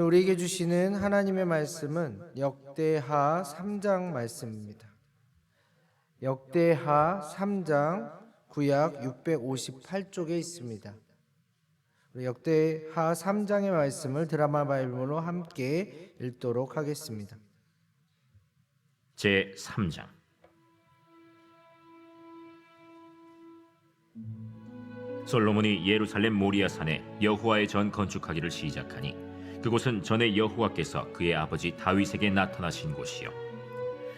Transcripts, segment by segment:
우리에게 주시는 하나님의 말씀은 역대하 3장 말씀입니다. 역대하 3장 구약 658쪽에 있습니다. 역대하 3장의 말씀을 드라마 바이블로 함께 읽도록 하겠습니다. 제 3장. 솔로몬이 예루살렘 모리아산에 여호와의 전 건축하기를 시작하니 그곳은 전에 여호와께서 그의 아버지 다윗에게 나타나신 곳이요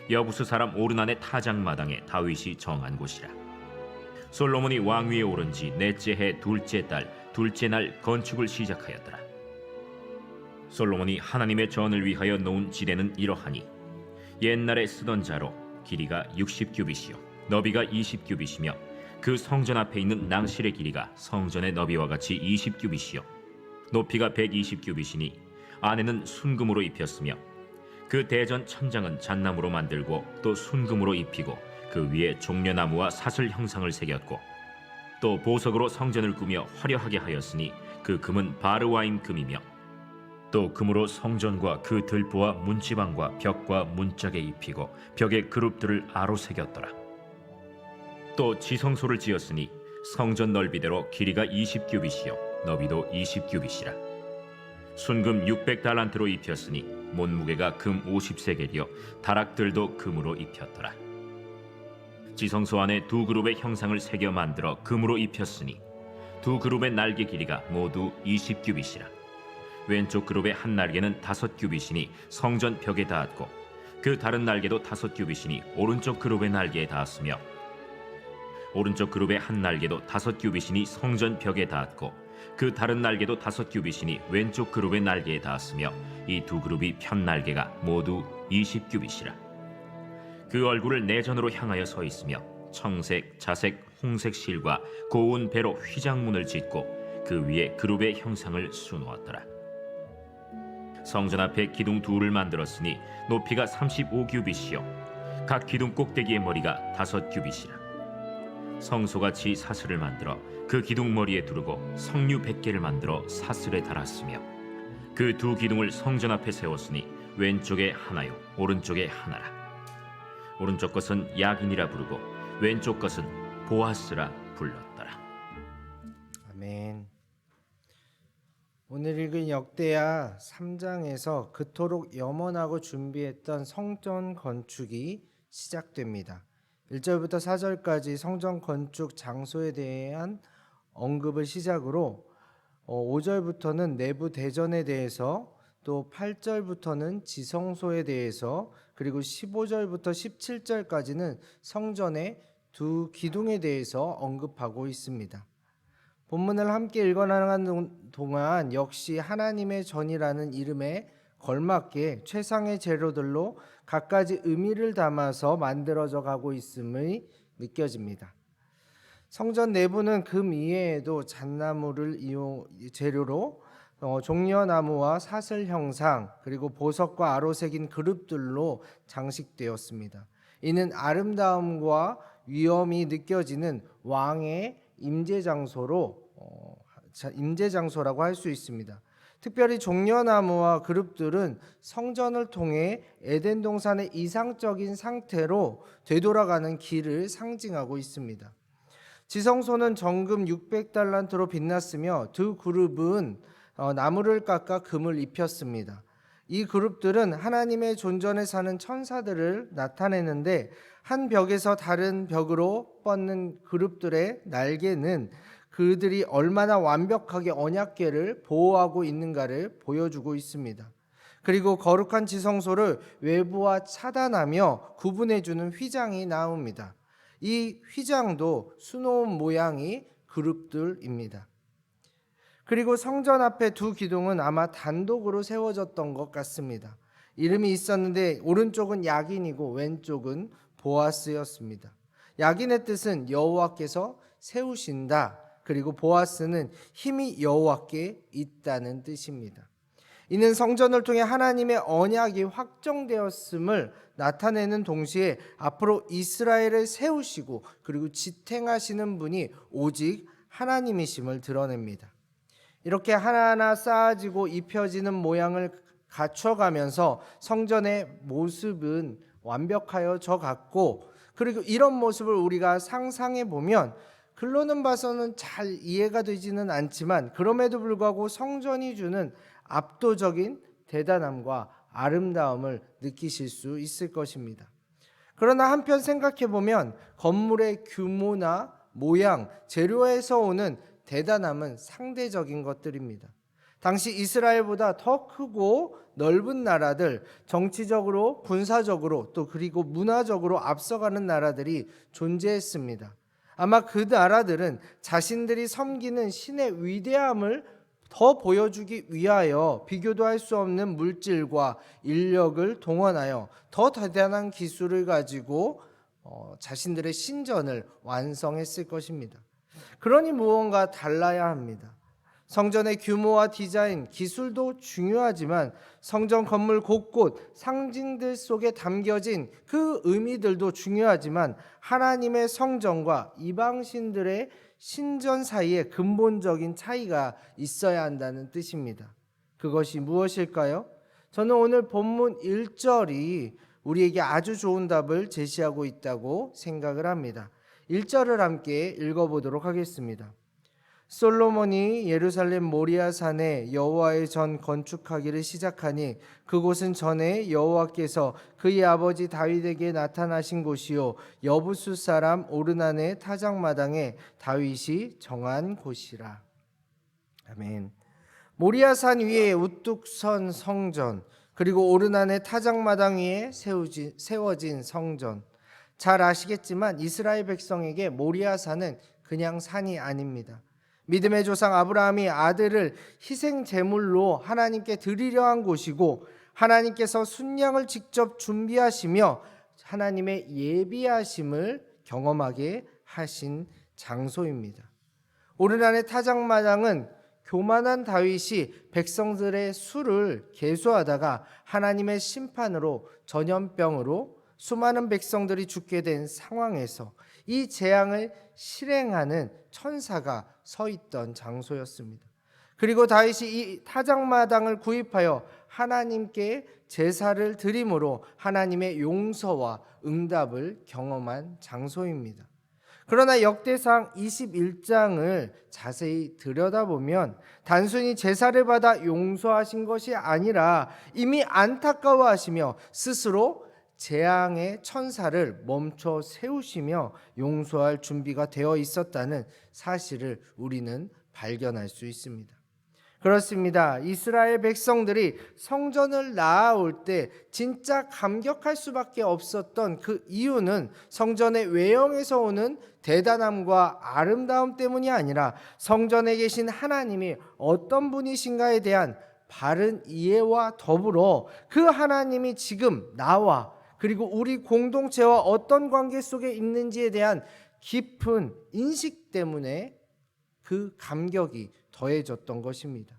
여부스 사람 오르난의 타작마당에 다윗이 정한 곳이라. 솔로몬이 왕위에 오른 지 넷째 해 둘째 달 둘째 날 건축을 시작하였더라. 솔로몬이 하나님의 전을 위하여 놓은 지대는 이러하니 옛날에 쓰던 자로 길이가 60규빗이요 너비가 20규빗이며 그 성전 앞에 있는 낭실의 길이가 성전의 너비와 같이 20규빗이요 높이가 120규빗이니 안에는 순금으로 입혔으며 그 대전 천장은 잣나무로 만들고 또 순금으로 입히고 그 위에 종려나무와 사슬 형상을 새겼고 또 보석으로 성전을 꾸며 화려하게 하였으니 그 금은 바르와임 금이며 또 금으로 성전과 그 들보와 문지방과 벽과 문짝에 입히고 벽에 그룹들을 아로 새겼더라. 또 지성소를 지었으니 성전 넓이대로 길이가 20규빗이요 너비도 20규빗이라. 순금 600달란트로 입혔으니 못무게가 금 50세겔이요 다락들도 금으로 입혔더라. 지성소 안에 두 그룹의 형상을 새겨 만들어 금으로 입혔으니 두 그룹의 날개 길이가 모두 20규빗이라. 왼쪽 그룹의 한 날개는 5규빗이니 성전 벽에 닿았고 그 다른 날개도 5규빗이니 오른쪽 그룹의 날개에 닿았으며 오른쪽 그룹의 한 날개도 5규빗이니 성전 벽에 닿았고 그 다른 날개도 5규빗이니 왼쪽 그룹의 날개에 닿았으며 이 두 그룹이 편 날개가 모두 20규빗이라. 그 얼굴을 내전으로 향하여 서 있으며 청색, 자색, 홍색 실과 고운 배로 휘장문을 짓고 그 위에 그룹의 형상을 수놓았더라. 성전 앞에 기둥 둘을 만들었으니 높이가 35규빗이요 각 기둥 꼭대기의 머리가 5규빗이라. 성소같이 사슬을 만들어 그 기둥 머리에 두르고 성류 100개를 만들어 사슬에 달았으며 그 두 기둥을 성전 앞에 세웠으니 왼쪽에 하나요 오른쪽에 하나라. 오른쪽 것은 야긴이라 부르고 왼쪽 것은 보아스라 불렀더라. 아멘. 오늘 읽은 역대하 3장에서 그토록 염원하고 준비했던 성전 건축이 시작됩니다. 1절부터 4절까지 성전 건축 장소에 대한 언급을 시작으로 5절부터는 내부 대전에 대해서 또 8절부터는 지성소에 대해서 그리고 15절부터 17절까지는 성전의 두 기둥에 대해서 언급하고 있습니다. 본문을 함께 읽어나가는 동안 역시 하나님의 전이라는 이름에 걸맞게 최상의 재료들로 갖가지 의미를 담아서 만들어져 가고 있음이 느껴집니다. 성전 내부는 금 이외에도 잣나무를 재료로 종려나무와 사슬 형상 그리고 보석과 아로 새긴 그룹들로 장식되었습니다. 이는 아름다움과 위엄이 느껴지는 왕의 임재장소라고 할 수 있습니다. 특별히 종려나무와 그룹들은 성전을 통해 에덴 동산의 이상적인 상태로 되돌아가는 길을 상징하고 있습니다. 지성소는 정금 600달란트로 빛났으며 두 그룹은 나무를 깎아 금을 입혔습니다. 이 그룹들은 하나님의 존전에 사는 천사들을 나타내는데 한 벽에서 다른 벽으로 뻗는 그룹들의 날개는 그들이 얼마나 완벽하게 언약궤를 보호하고 있는가를 보여주고 있습니다. 그리고 거룩한 지성소를 외부와 차단하며 구분해주는 휘장이 나옵니다. 이 휘장도 수놓은 모양이 그룹들입니다. 그리고 성전 앞에 두 기둥은 아마 단독으로 세워졌던 것 같습니다. 이름이 있었는데 오른쪽은 야긴이고 왼쪽은 보아스였습니다. 야긴의 뜻은 여호와께서 세우신다. 그리고 보아스는 힘이 여호와께 있다는 뜻입니다. 이는 성전을 통해 하나님의 언약이 확정되었음을 나타내는 동시에 앞으로 이스라엘을 세우시고 그리고 지탱하시는 분이 오직 하나님이심을 드러냅니다. 이렇게 하나하나 쌓아지고 입혀지는 모양을 갖춰가면서 성전의 모습은 완벽하여져 갔고, 그리고 이런 모습을 우리가 상상해 보면 글로는 봐서는 잘 이해가 되지는 않지만, 그럼에도 불구하고 성전이 주는 압도적인 대단함과 아름다움을 느끼실 수 있을 것입니다. 그러나 한편 생각해 보면 건물의 규모나 모양, 재료에서 오는 대단함은 상대적인 것들입니다. 당시 이스라엘보다 더 크고 넓은 나라들, 정치적으로, 군사적으로, 또 그리고 문화적으로 앞서가는 나라들이 존재했습니다. 아마 그 나라들은 자신들이 섬기는 신의 위대함을 더 보여주기 위하여 비교도 할 수 없는 물질과 인력을 동원하여 더 대단한 기술을 가지고 자신들의 신전을 완성했을 것입니다. 그러니 무언가 달라야 합니다. 성전의 규모와 디자인, 기술도 중요하지만 성전 건물 곳곳 상징들 속에 담겨진 그 의미들도 중요하지만 하나님의 성전과 이방신들의 신전 사이에 근본적인 차이가 있어야 한다는 뜻입니다. 그것이 무엇일까요? 저는 오늘 본문 1절이 우리에게 아주 좋은 답을 제시하고 있다고 생각을 합니다. 1절을 함께 읽어보도록 하겠습니다. 솔로몬이 예루살렘 모리아 산에 여호와의 전 건축하기를 시작하니 그곳은 전에 여호와께서 그의 아버지 다윗에게 나타나신 곳이요 여부수 사람 오르난의 타작마당에 다윗이 정한 곳이라. 아멘. 모리아 산 위에 우뚝 선 성전, 그리고 오르난의 타작마당 위에 세워진 성전. 잘 아시겠지만 이스라엘 백성에게 모리아 산은 그냥 산이 아닙니다. 믿음의 조상 아브라함이 아들을 희생 제물로 하나님께 드리려 한 곳이고, 하나님께서 순양을 직접 준비하시며 하나님의 예비하심을 경험하게 하신 장소입니다. 오르난의 타작마당은 교만한 다윗이 백성들의 수를 계수하다가 하나님의 심판으로 전염병으로 수많은 백성들이 죽게 된 상황에서 이 재앙을 실행하는 천사가 서 있던 장소였습니다. 그리고 다윗이 이 타작마당을 구입하여 하나님께 제사를 드림으로 하나님의 용서와 응답을 경험한 장소입니다. 그러나 역대상 21장을 자세히 들여다보면 단순히 제사를 받아 용서하신 것이 아니라 이미 안타까워하시며 스스로 재앙의 천사를 멈춰 세우시며 용서할 준비가 되어 있었다는 사실을 우리는 발견할 수 있습니다. 그렇습니다. 이스라엘 백성들이 성전을 나아올 때 진짜 감격할 수밖에 없었던 그 이유는 성전의 외형에서 오는 대단함과 아름다움 때문이 아니라 성전에 계신 하나님이 어떤 분이신가에 대한 바른 이해와 더불어 그 하나님이 지금 나와 그리고 우리 공동체와 어떤 관계 속에 있는지에 대한 깊은 인식 때문에 그 감격이 더해졌던 것입니다.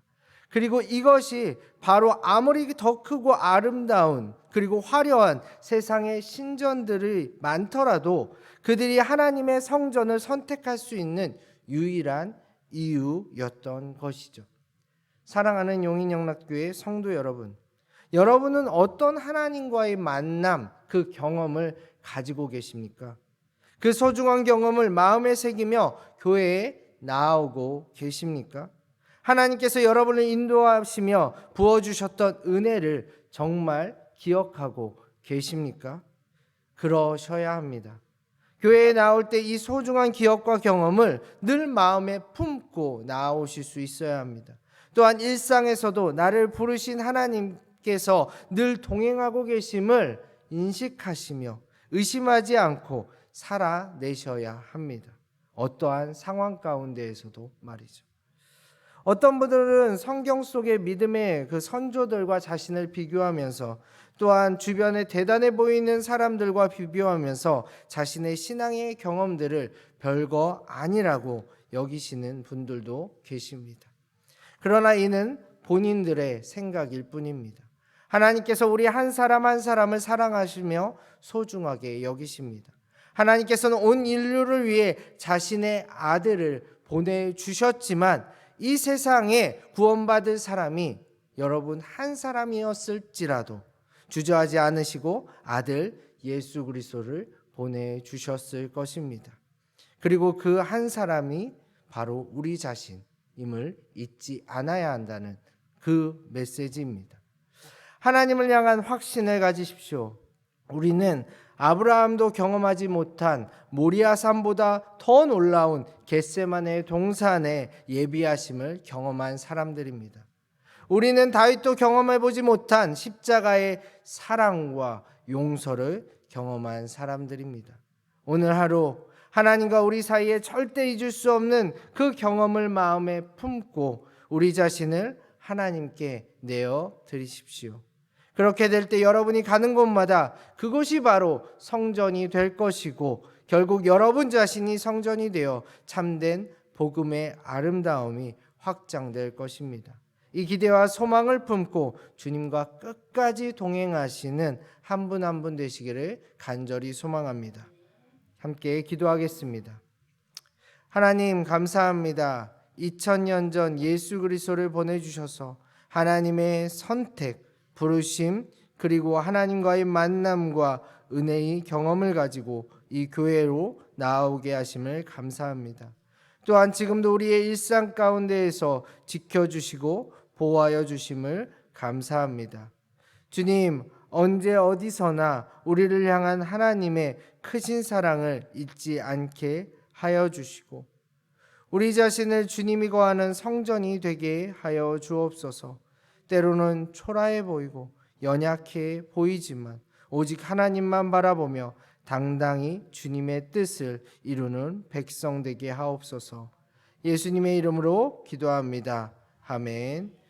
그리고 이것이 바로 아무리 더 크고 아름다운 그리고 화려한 세상의 신전들이 많더라도 그들이 하나님의 성전을 선택할 수 있는 유일한 이유였던 것이죠. 사랑하는 용인영락교회 성도 여러분, 여러분은 어떤 하나님과의 만남, 그 경험을 가지고 계십니까? 그 소중한 경험을 마음에 새기며 교회에 나아오고 계십니까? 하나님께서 여러분을 인도하시며 부어주셨던 은혜를 정말 기억하고 계십니까? 그러셔야 합니다. 교회에 나올 때 이 소중한 기억과 경험을 늘 마음에 품고 나오실 수 있어야 합니다. 또한 일상에서도 나를 부르신 하나님께서 늘 동행하고 계심을 인식하시며 의심하지 않고 살아내셔야 합니다. 어떠한 상황 가운데에서도 말이죠. 어떤 분들은 성경 속의 믿음의 그 선조들과 자신을 비교하면서 또한 주변에 대단해 보이는 사람들과 비교하면서 자신의 신앙의 경험들을 별거 아니라고 여기시는 분들도 계십니다. 그러나 이는 본인들의 생각일 뿐입니다. 하나님께서 우리 한 사람 한 사람을 사랑하시며 소중하게 여기십니다. 하나님께서는 온 인류를 위해 자신의 아들을 보내주셨지만 이 세상에 구원받을 사람이 여러분 한 사람이었을지라도 주저하지 않으시고 아들 예수 그리스도를 보내주셨을 것입니다. 그리고 그 한 사람이 바로 우리 자신임을 잊지 않아야 한다는 그 메시지입니다. 하나님을 향한 확신을 가지십시오. 우리는 아브라함도 경험하지 못한 모리아산보다 더 놀라운 겟세마네 동산의 예비하심을 경험한 사람들입니다. 우리는 다윗도 경험해보지 못한 십자가의 사랑과 용서를 경험한 사람들입니다. 오늘 하루 하나님과 우리 사이에 절대 잊을 수 없는 그 경험을 마음에 품고 우리 자신을 하나님께 내어 드리십시오. 그렇게 될 때 여러분이 가는 곳마다 그곳이 바로 성전이 될 것이고 결국 여러분 자신이 성전이 되어 참된 복음의 아름다움이 확장될 것입니다. 이 기대와 소망을 품고 주님과 끝까지 동행하시는 한 분 한 분 되시기를 간절히 소망합니다. 함께 기도하겠습니다. 하나님 감사합니다. 2000년 전 예수 그리스도를 보내주셔서 하나님의 선택, 부르심 그리고 하나님과의 만남과 은혜의 경험을 가지고 이 교회로 나아오게 하심을 감사합니다. 또한 지금도 우리의 일상 가운데에서 지켜주시고 보호하여 주심을 감사합니다. 주님, 언제 어디서나 우리를 향한 하나님의 크신 사랑을 잊지 않게 하여 주시고 우리 자신을 주님이 거하는 성전이 되게 하여 주옵소서. 때로는 초라해 보이고 연약해 보이지만 오직 하나님만 바라보며 당당히 주님의 뜻을 이루는 백성 되게 하옵소서. 예수님의 이름으로 기도합니다. 아멘.